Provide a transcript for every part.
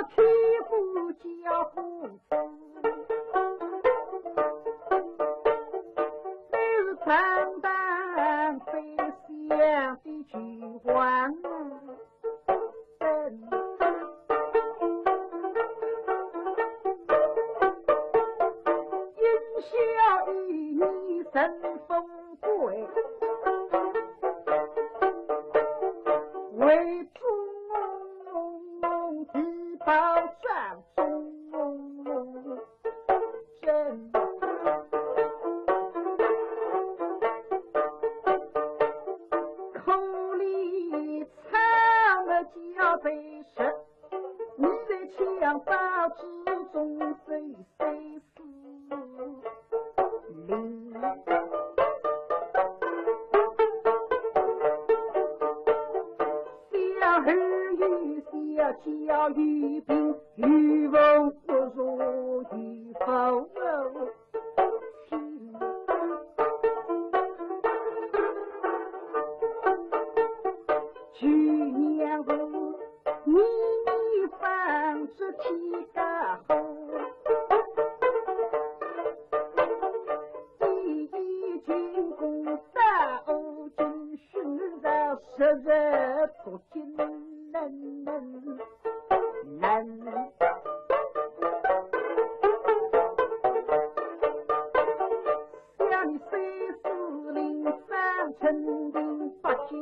皮肤叫胡子，每日长担飞翔的菊花因小于你神风贵，为中地保障中正。口里唱了叫悲声，你在襁褓之中谁死灵？小儿语小教育病，语文不如语否去年子你房子提高后，第一军攻打欧军寻找十日不进能像你虽是领上成兵，不经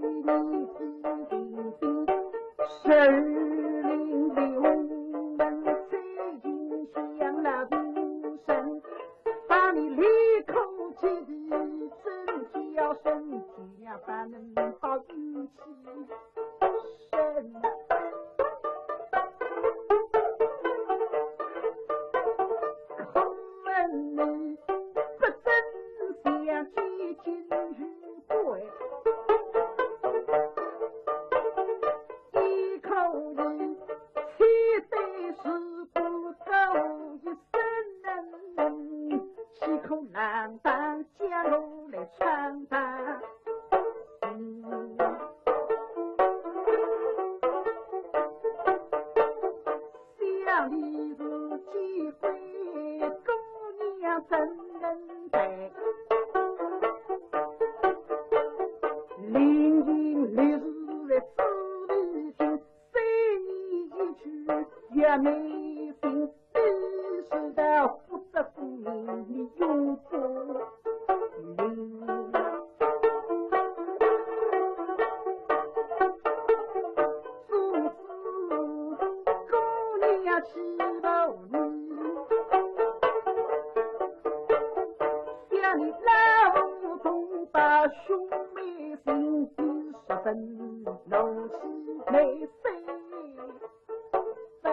你兵十领刘门最影响了兵生，把你立口气的真叫身体呀，反能好运气生。空问你不真想起今日贵，一口气气得是不够一生，七口难当家路来闯荡。想你是机会姑娘怎能得，临近历史的滋味性，随你一句越美心，意识到不得不命你永不灵。祈祷你，想你老总把兄妹心地十分怒气没飞分，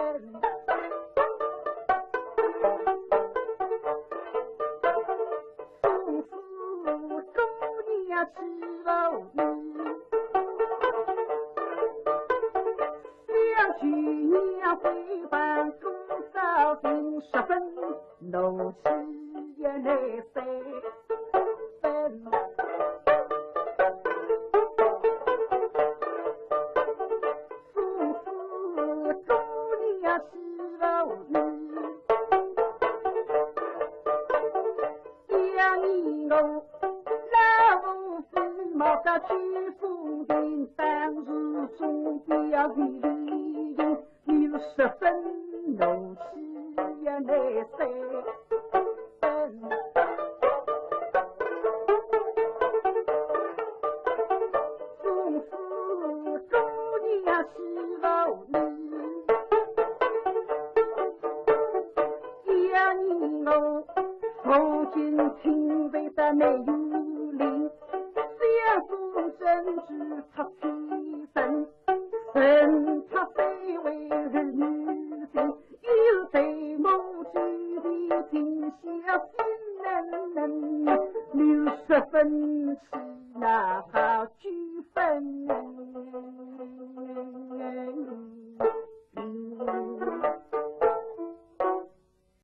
从此姑娘祈祷你，想去年回办公扫平十分怒气也来飞分，从此姑娘祈祷你，养你我老夫毛个去风云，当日中必要为利用，你是十分怒气也来飞分，从此姑娘希望你，养你我如今听为的没有灵，想中真知他提升，神他非为儿女心，有对母亲的心下心能六十分起那好9分。